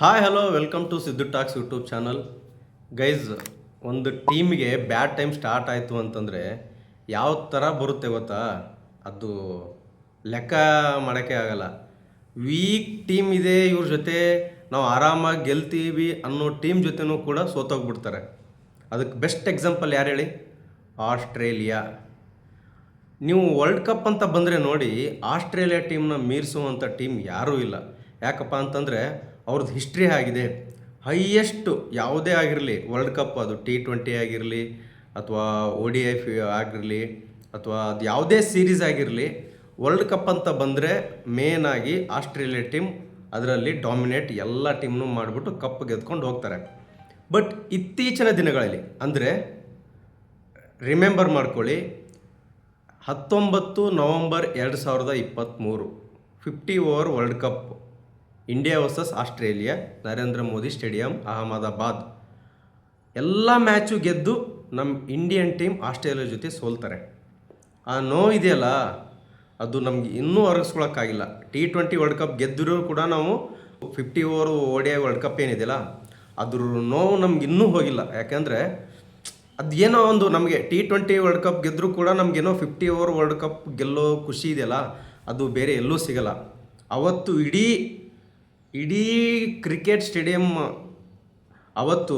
Hi hello welcome to Siddu talks YouTube channel. Guys, ಒಂದು ಟೀಮಿಗೆ bad time start ಆಯಿತು ಅಂತಂದರೆ ಯಾವ ಥರ ಬರುತ್ತೆ ಗೊತ್ತಾ? ಅದು ಲೆಕ್ಕ ಮಾಡೋಕ್ಕೆ ಆಗಲ್ಲ. ವೀಕ್ ಟೀಮ್ ಇದೆ, ಇವ್ರ ಜೊತೆ ನಾವು ಆರಾಮಾಗಿ ಗೆಲ್ತೀವಿ ಅನ್ನೋ ಟೀಮ್ ಜೊತೆನೂ ಕೂಡ ಸೋತೋಗ್ಬಿಡ್ತಾರೆ. ಅದಕ್ಕೆ ಬೆಸ್ಟ್ ಎಕ್ಸಾಂಪಲ್ ಯಾರು ಹೇಳಿ? ಆಸ್ಟ್ರೇಲಿಯಾ. ನೀವು ವರ್ಲ್ಡ್ ಕಪ್ ಅಂತ ಬಂದರೆ ನೋಡಿ, ಆಸ್ಟ್ರೇಲಿಯಾ ಟೀಮ್ನ ಮೀರಿಸುವಂಥ ಟೀಮ್ ಯಾರೂ ಇಲ್ಲ. ಯಾಕಪ್ಪ ಅಂತಂದರೆ ಅವ್ರದ್ದು ಹಿಸ್ಟ್ರಿ ಆಗಿದೆ. ಹೈಯೆಸ್ಟು ಯಾವುದೇ ಆಗಿರಲಿ, ವರ್ಲ್ಡ್ ಕಪ್ ಅದು T20 ಆಗಿರಲಿ ಅಥವಾ ODI ಆಗಿರಲಿ ಅಥವಾ ಅದು ಯಾವುದೇ ಸೀರೀಸ್ ಆಗಿರಲಿ, ವರ್ಲ್ಡ್ ಕಪ್ ಅಂತ ಬಂದರೆ ಮೇನಾಗಿ ಆಸ್ಟ್ರೇಲಿಯಾ ಟೀಮ್ ಅದರಲ್ಲಿ ಡಾಮಿನೇಟ್ ಎಲ್ಲ ಟೀಮ್ನೂ ಮಾಡಿಬಿಟ್ಟು ಕಪ್ ಗೆದ್ಕೊಂಡು ಹೋಗ್ತಾರೆ. ಬಟ್ ಇತ್ತೀಚಿನ ದಿನಗಳಲ್ಲಿ ಅಂದರೆ ರಿಮೆಂಬರ್ ಮಾಡ್ಕೊಳ್ಳಿ, 19 November 2023 50 over world cup, India versus Australia, Narendra Modi stadium, Ahmedabad. ಎಲ್ಲ ಮ್ಯಾಚು ಗೆದ್ದು ನಮ್ಮ ಇಂಡಿಯನ್ ಟೀಮ್ ಆಸ್ಟ್ರೇಲಿಯಾ ಜೊತೆ ಸೋಲ್ತಾರೆ. ಆ ನೋವಿದೆಯಲ್ಲ, ಅದು ನಮ್ಗೆ ಇನ್ನೂ ಹೊರಗಿಸ್ಕೊಳಕ್ಕಾಗಿಲ್ಲ. T20 ವರ್ಲ್ಡ್ ಕಪ್ ಗೆದ್ದರೂ ಕೂಡ ನಾವು 50 ಓವರ್ ODI ವರ್ಲ್ಡ್ ಕಪ್ ಏನಿದೆಯಲ್ಲ, ಅದ್ರ ನೋವು ನಮ್ಗೆ ಇನ್ನೂ ಹೋಗಿಲ್ಲ. ಯಾಕೆಂದರೆ ಅದೇನೋ ಒಂದು ನಮಗೆ T20 ವರ್ಲ್ಡ್ ಕಪ್ ಗೆದ್ದರೂ ಕೂಡ ನಮಗೇನೋ 50 ಓವರ್ ವರ್ಲ್ಡ್ ಕಪ್ ಗೆಲ್ಲೋ ಖುಷಿ ಇದೆಯಲ್ಲ, ಅದು ಬೇರೆ ಎಲ್ಲೂ ಸಿಗಲ್ಲ. ಅವತ್ತು ಇಡೀ ಕ್ರಿಕೆಟ್ ಸ್ಟೇಡಿಯಂ, ಅವತ್ತು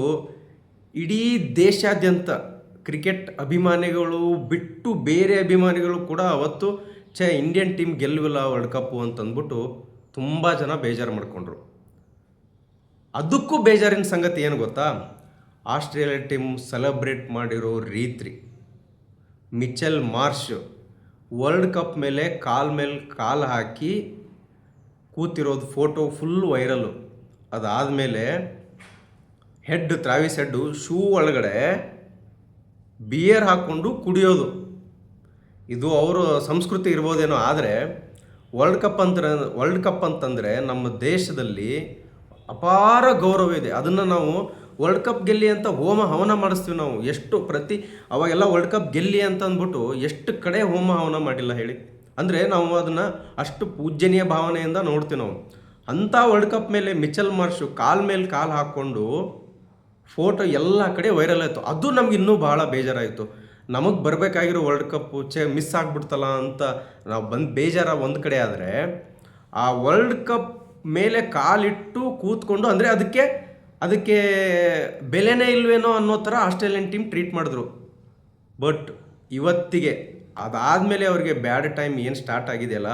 ಇಡೀ ದೇಶಾದ್ಯಂತ ಕ್ರಿಕೆಟ್ ಅಭಿಮಾನಿಗಳು ಬಿಟ್ಟು ಬೇರೆ ಅಭಿಮಾನಿಗಳು ಕೂಡ ಅವತ್ತು ಇಂಡಿಯನ್ ಟೀಮ್ ಗೆಲ್ಲುವಿಲ್ಲ ವರ್ಲ್ಡ್ ಕಪ್ಪು ಅಂತಂದ್ಬಿಟ್ಟು ತುಂಬ ಜನ ಬೇಜಾರು ಮಾಡಿಕೊಂಡ್ರು. ಅದಕ್ಕೂ ಬೇಜಾರಿನ ಸಂಗತಿ ಏನು ಗೊತ್ತಾ? ಆಸ್ಟ್ರೇಲಿಯಾ ಟೀಮ್ ಸೆಲೆಬ್ರೇಟ್ ಮಾಡಿರೋ ರೀತಿ. ಮಿಚೆಲ್ ಮಾರ್ಷ್ ವರ್ಲ್ಡ್ ಕಪ್ ಮೇಲೆ ಕಾಲು ಹಾಕಿ ಕೂತಿರೋದು ಫೋಟೋ ಫುಲ್ ವೈರಲ್ಲು. ಅದಾದಮೇಲೆ ಟ್ರಾವಿಸ್ ಹೆಡ್ಡು ಶೂ ಒಳಗಡೆ ಬಿಯರ್ ಹಾಕ್ಕೊಂಡು ಕುಡಿಯೋದು. ಇದು ಅವರ ಸಂಸ್ಕೃತಿ ಇರ್ಬೋದೇನೋ, ಆದರೆ ವರ್ಲ್ಡ್ ಕಪ್ ಅಂತಂದರೆ ನಮ್ಮ ದೇಶದಲ್ಲಿ ಅಪಾರ ಗೌರವ ಇದೆ. ಅದನ್ನು ನಾವು ವರ್ಲ್ಡ್ ಕಪ್ ಗೆಲ್ಲಿ ಅಂತ ಹೋಮ ಹವನ ಮಾಡಿಸ್ತೀವಿ ನಾವು. ಅವಾಗೆಲ್ಲ ವರ್ಲ್ಡ್ ಕಪ್ ಗೆಲ್ಲಿ ಅಂತ ಅಂದ್ಬಿಟ್ಟು ಎಷ್ಟು ಕಡೆ ಹೋಮ ಹವನ ಮಾಡಿಲ್ಲ ಹೇಳಿ? ಅಂದರೆ ನಾವು ಅದನ್ನು ಅಷ್ಟು ಪೂಜ್ಯನೀಯ ಭಾವನೆಯಿಂದ ನೋಡ್ತೀವಿ ನಾವು. ಅಂಥ ವರ್ಲ್ಡ್ ಕಪ್ ಮೇಲೆ ಮಿಚೆಲ್ ಮಾರ್ಷು ಮೇಲೆ ಕಾಲು ಹಾಕ್ಕೊಂಡು ಫೋಟೋ ಎಲ್ಲ ಕಡೆ ವೈರಲ್ ಆಯಿತು. ಅದು ನಮ್ಗೆ ಇನ್ನೂ ಭಾಳ ಬೇಜಾರಾಯಿತು. ನಮಗೆ ಬರಬೇಕಾಗಿರೋ ವರ್ಲ್ಡ್ ಕಪ್ಪು ಮಿಸ್ ಆಗಿಬಿಡ್ತಲ್ಲ ಅಂತ ನಾವು ಬೇಜಾರ ಒಂದು ಕಡೆ. ಆದರೆ ಆ ವರ್ಲ್ಡ್ ಕಪ್ ಮೇಲೆ ಕಾಲಿಟ್ಟು ಕೂತ್ಕೊಂಡು, ಅಂದರೆ ಅದಕ್ಕೆ ಬೆಲೆನೇ ಇಲ್ವೇನೋ ಅನ್ನೋ ಥರ ಆಸ್ಟ್ರೇಲಿಯನ್ ಟೀಮ್ ಟ್ರೀಟ್ ಮಾಡಿದ್ರು. ಬಟ್ ಇವತ್ತಿಗೆ ಅದಾದಮೇಲೆ ಅವರಿಗೆ ಬ್ಯಾಡ್ ಟೈಮ್ ಏನು ಸ್ಟಾರ್ಟ್ ಆಗಿದೆಯಲ್ಲ,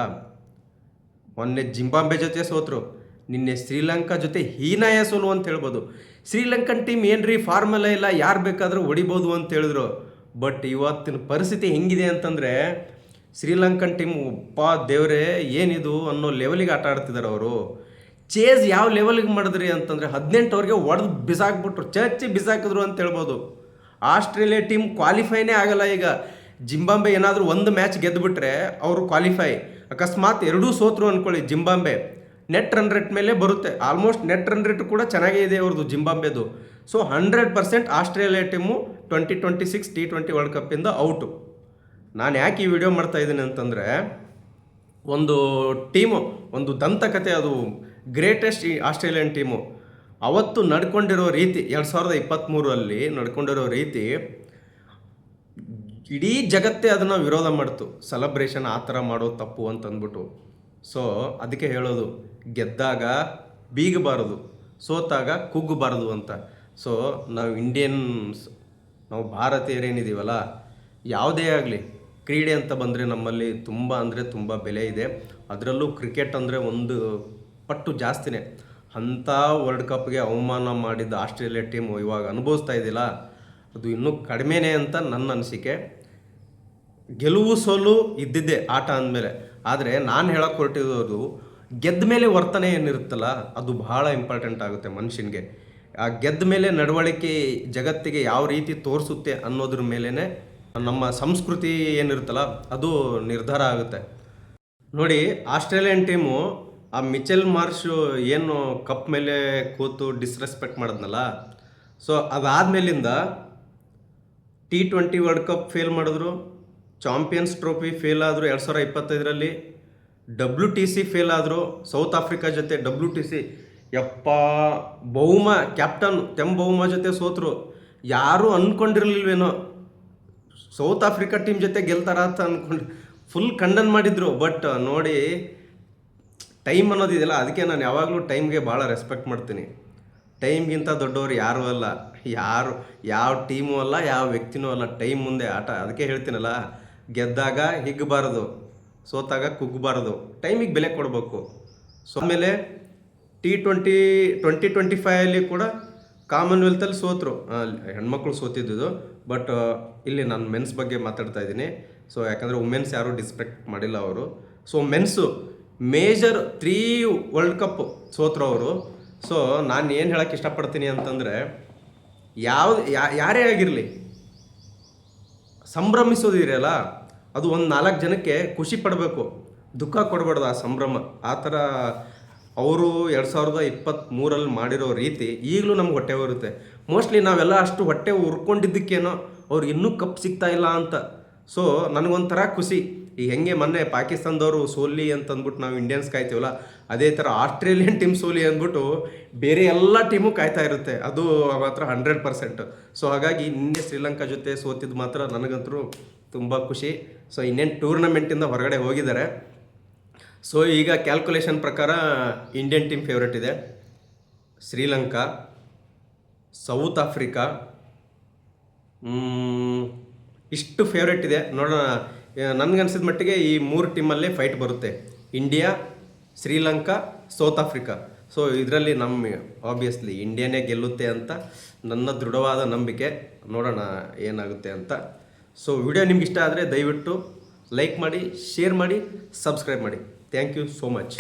ಮೊನ್ನೆ ಜಿಂಬಾಬ್ವೆ ಜೊತೆ ಸೋತರು, ನಿನ್ನೆ ಶ್ರೀಲಂಕಾ ಜೊತೆ ಹೀನಾಯ ಸೋಲು ಅಂತ ಹೇಳ್ಬೋದು. ಶ್ರೀಲಂಕನ್ ಟೀಮ್ ಏನ್ರಿ ಫಾರ್ಮಲ್ಲ ಇಲ್ಲ, ಯಾರು ಬೇಕಾದರೂ ಹೊಡಿಬೋದು ಅಂತ ಹೇಳಿದ್ರು. ಬಟ್ ಇವತ್ತಿನ ಪರಿಸ್ಥಿತಿ ಹೆಂಗಿದೆ ಅಂತಂದರೆ, ಶ್ರೀಲಂಕನ್ ಟೀಮ್ ದೇವರೇ ಏನಿದು ಅನ್ನೋ ಲೆವೆಲಿಗೆ ಆಟ ಆಡ್ತಿದ್ದಾರೆ ಅವರು. ಚೇಸ್ ಯಾವ ಲೆವೆಲಿಗೆ ಮಾಡಿದ್ರಿ ಅಂತಂದರೆ 18 ಓವರ್ಗೆ ಹೊಡೆದು ಬಿಸಾಕ್ಬಿಟ್ರು, ಬಿಸಾಕಿದ್ರು ಅಂತ ಹೇಳ್ಬೋದು. ಆಸ್ಟ್ರೇಲಿಯಾ ಟೀಮ್ ಕ್ವಾಲಿಫೈನೇ ಆಗಲ್ಲ. ಈಗ ಜಿಂಬಾಬ್ವೆ ಏನಾದರೂ ಒಂದು ಮ್ಯಾಚ್ ಗೆದ್ದುಬಿಟ್ರೆ ಅವರು ಕ್ವಾಲಿಫೈ. ಅಕಸ್ಮಾತ್ ಎರಡೂ ಸೋತರು ಅಂದ್ಕೊಳ್ಳಿ, ಜಿಂಬಾಬ್ವೆ ನೆಟ್ ರನ್ ರೇಟ್ ಮೇಲೆ ಬರುತ್ತೆ. ಆಲ್ಮೋಸ್ಟ್ ನೆಟ್ ರನ್ ರೇಟ್ ಕೂಡ ಚೆನ್ನಾಗೇ ಇದೆ ಅವ್ರದ್ದು ಜಿಂಬಾಬ್ವೆದು. So 100% Australia team 2026 T20 world ಕಪ್ಪಿಂದ ಔಟು. ನಾನು ಯಾಕೆ ಈ ವಿಡಿಯೋ ಮಾಡ್ತಾ ಇದ್ದೀನಿ ಅಂತಂದರೆ, ಒಂದು ಟೀಮು, ಒಂದು ದಂತಕತೆ, ಅದು ಗ್ರೇಟೆಸ್ಟ್ ಆಸ್ಟ್ರೇಲಿಯನ್ ಟೀಮು ಅವತ್ತು ನಡ್ಕೊಂಡಿರೋ ರೀತಿ, 2023 ನಡ್ಕೊಂಡಿರೋ ರೀತಿ ಇಡೀ ಜಗತ್ತೇ ಅದನ್ನು ವಿರೋಧ ಮಾಡ್ತು. ಸೆಲೆಬ್ರೇಷನ್ ಆ ಥರ ಮಾಡೋದು ತಪ್ಪು ಅಂತಂದ್ಬಿಟ್ಟು. ಸೊ ಅದಕ್ಕೆ ಹೇಳೋದು, ಗೆದ್ದಾಗ ಬೀಗಬಾರದು, ಸೋತಾಗ ಕುಗ್ಗಬಾರದು ಅಂತ. ಸೊ ನಾವು ಭಾರತೀಯರೇನಿದ್ದೀವಲ್ಲ, ಯಾವುದೇ ಆಗಲಿ ಕ್ರೀಡೆ ಅಂತ ಬಂದರೆ ನಮ್ಮಲ್ಲಿ ತುಂಬ ಅಂದರೆ ತುಂಬ ಬೆಲೆ ಇದೆ. ಅದರಲ್ಲೂ ಕ್ರಿಕೆಟ್ ಅಂದರೆ ಒಂದು ಪಟ್ಟು ಜಾಸ್ತಿನೇ. ಅಂಥ ವರ್ಲ್ಡ್ ಕಪ್ಗೆ ಅವಮಾನ ಮಾಡಿದ್ದ ಆಸ್ಟ್ರೇಲಿಯಾ ಟೀಮು ಇವಾಗ ಅನುಭವಿಸ್ತಾ ಇದೆಯಲ್ಲ, ಅದು ಇನ್ನೂ ಕಡಿಮೆನೇ ಅಂತ ನನ್ನ ಅನಿಸಿಕೆ. ಗೆಲುವು ಸೋಲು ಇದ್ದಿದ್ದೆ ಆಟ ಅಂದಮೇಲೆ. ಆದರೆ ನಾನು ಹೇಳಕ್ಕೆ ಹೊರಟಿರೋದು, ಗೆದ್ದ ಮೇಲೆ ವರ್ತನೆ ಏನಿರುತ್ತಲ್ಲ, ಅದು ಬಹಳ ಇಂಪಾರ್ಟೆಂಟ್ ಆಗುತ್ತೆ ಮನುಷ್ಯನಿಗೆ. ಆ ಗೆದ್ದ ಮೇಲೆ ನಡವಳಿಕೆ ಜಗತ್ತಿಗೆ ಯಾವ ರೀತಿ ತೋರಿಸುತ್ತೆ ಅನ್ನೋದ್ರ ಮೇಲೇ ನಮ್ಮ ಸಂಸ್ಕೃತಿ ಏನಿರುತ್ತಲ್ಲ ಅದು ನಿರ್ಧಾರ ಆಗುತ್ತೆ. ನೋಡಿ, ಆಸ್ಟ್ರೇಲಿಯನ್ ಟೀಮು ಆ ಮಿಚೆಲ್ ಮಾರ್ಷು ಏನು ಕಪ್ ಮೇಲೆ ಕೂತು ಡಿಸ್ರೆಸ್ಪೆಕ್ಟ್ ಮಾಡಿದ್ನಲ್ಲ, ಸೊ ಅದಾದಮೇಲಿಂದ T20 ವರ್ಲ್ಡ್ ಕಪ್ ಫೇಲ್ ಮಾಡಿದ್ರು, ಚಾಂಪಿಯನ್ಸ್ ಟ್ರೋಫಿ ಫೇಲ್ ಆದರು 2025, WTC ಫೇಲ್ ಆದರು, ಸೌತ್ ಆಫ್ರಿಕಾ ಜೊತೆ WTC ಯಪ್ಪ, ಕ್ಯಾಪ್ಟನ್ ಬಹುಮ ಜೊತೆ ಸೋತರು. ಯಾರೂ ಅಂದ್ಕೊಂಡಿರಲಿಲ್ವೇನೋ ಸೌತ್ ಆಫ್ರಿಕಾ ಟೀಮ್ ಜೊತೆ ಗೆಲ್ತಾರ ಅಂತ ಅಂದ್ಕೊಂಡು ಫುಲ್ ಖಂಡನ್ ಮಾಡಿದ್ರು. ಬಟ್ ನೋಡಿ, ಟೈಮ್ ಅನ್ನೋದಿದೆಯಲ್ಲ, ಅದಕ್ಕೆ ನಾನು ಯಾವಾಗಲೂ ಟೈಮ್ಗೆ ಭಾಳ ರೆಸ್ಪೆಕ್ಟ್ ಮಾಡ್ತೀನಿ. ಟೈಮ್ಗಿಂತ ದೊಡ್ಡವರು ಯಾರೂ ಅಲ್ಲ, ಯಾವ ಟೀಮು ಅಲ್ಲ, ಯಾವ ವ್ಯಕ್ತಿನೂ ಅಲ್ಲ. ಟೈಮ್ ಮುಂದೆ ಆಟ. ಅದಕ್ಕೆ ಹೇಳ್ತೀನಲ್ಲ, ಗೆದ್ದಾಗ ಹಿಗ್ಗಬಾರ್ದು, ಸೋತಾಗ ಕುಗ್ಗಬಾರ್ದು. ಟೈಮಿಗೆ ಬೆಲೆ ಕೊಡಬೇಕು. ಸೊ ಆಮೇಲೆ T20 ಕೂಡ ಕಾಮನ್ವೆಲ್ತಲ್ಲಿ ಸೋತರು, ಹೆಣ್ಮಕ್ಳು ಸೋತಿದ್ದು. ಬಟ್ ಇಲ್ಲಿ ನಾನು ಮೆನ್ಸ್ ಬಗ್ಗೆ ಮಾತಾಡ್ತಾ ಇದ್ದೀನಿ. ಸೊ ಯಾಕಂದರೆ ವುಮೆನ್ಸ್ ಯಾರೂ ಡಿಸ್ಪೆಕ್ಟ್ ಮಾಡಿಲ್ಲ ಅವರು. ಸೊ ಮೆನ್ಸು ಮೇಜರ್ 3 ವರ್ಲ್ಡ್ ಕಪ್ ಸೋತರು ಅವರು. ಸೊ ನಾನು ಏನು ಹೇಳೋಕ್ಕೆ ಇಷ್ಟಪಡ್ತೀನಿ ಅಂತಂದರೆ, ಯಾರೇ ಆಗಿರಲಿ, ಸಂಭ್ರಮಿಸೋದಿರಲ್ಲ, ಅದು ಒಂದು 4 ಜನಕ್ಕೆ ಖುಷಿ ಪಡಬೇಕು, ದುಃಖ ಕೊಡಬಾರ್ದು ಆ ಸಂಭ್ರಮ. ಆ ಥರ ಅವರು 2023 ಮಾಡಿರೋ ರೀತಿ ಈಗಲೂ ನಮ್ಗೆ ಹೊಟ್ಟೆ ಬರುತ್ತೆ. ಮೋಸ್ಟ್ಲಿ ನಾವೆಲ್ಲ ಅಷ್ಟು ಹೊಟ್ಟೆ ಉರ್ಕೊಂಡಿದ್ದಕ್ಕೇನೋ ಅವ್ರಿಗೆ ಇನ್ನೂ ಕಪ್ ಸಿಗ್ತಾ ಇಲ್ಲ ಅಂತ. ಸೊ ನನಗೊಂಥರ ಖುಷಿ. ಈಗ ಹೆಂಗೆ ಮೊನ್ನೆ ಪಾಕಿಸ್ತಾನದವರು ಸೋಲಿ ಅಂತಂದ್ಬಿಟ್ಟು ನಾವು ಇಂಡಿಯನ್ಸ್ ಕಾಯ್ತೀವಲ್ಲ, ಅದೇ ಥರ ಆಸ್ಟ್ರೇಲಿಯನ್ ಟೀಮ್ ಸೋಲಿ ಅಂದ್ಬಿಟ್ಟು ಬೇರೆ ಎಲ್ಲ ಟೀಮು ಕಾಯ್ತಾ ಇರುತ್ತೆ. ಅದು ಮಾತ್ರ 100%. ಸೊ ಹಾಗಾಗಿ ನಿನ್ನೆ ಶ್ರೀಲಂಕಾ ಜೊತೆ ಸೋತಿದ್ದು ಮಾತ್ರ ನನಗಂತೂ ತುಂಬ ಖುಷಿ. ಸೊ ಇನ್ನೇನು ಟೂರ್ನಮೆಂಟಿಂದ ಹೊರಗಡೆ ಹೋಗಿದ್ದಾರೆ. ಸೊ ಈಗ ಕ್ಯಾಲ್ಕುಲೇಷನ್ ಪ್ರಕಾರ ಇಂಡಿಯನ್ ಟೀಮ್ ಫೇವ್ರೇಟ್ ಇದೆ, ಶ್ರೀಲಂಕಾ, ಸೌತ್ ಆಫ್ರಿಕಾ, ಇಷ್ಟು ಫೇವ್ರೇಟ್ ಇದೆ. ನೋಡೋಣ, ನನಗನ್ಸಿದ ಮಟ್ಟಿಗೆ ಈ 3 ಟೀಮಲ್ಲೇ ಫೈಟ್ ಬರುತ್ತೆ, India, Sri Lanka, south Africa. So ಇದರಲ್ಲಿ ಆಬ್ವಿಯಸ್ಲಿ ಇಂಡಿಯಾನೇ ಗೆಲ್ಲುತ್ತೆ ಅಂತ ನನ್ನ ದೃಢವಾದ ನಂಬಿಕೆ. ನೋಡೋಣ ಏನಾಗುತ್ತೆ ಅಂತ. ಸೊ ವಿಡಿಯೋ ನಿಮ್ಗೆ ಇಷ್ಟ ಆದರೆ ದಯವಿಟ್ಟು ಲೈಕ್ ಮಾಡಿ, ಶೇರ್ ಮಾಡಿ, ಸಬ್ಸ್ಕ್ರೈಬ್ ಮಾಡಿ. Thank you so much.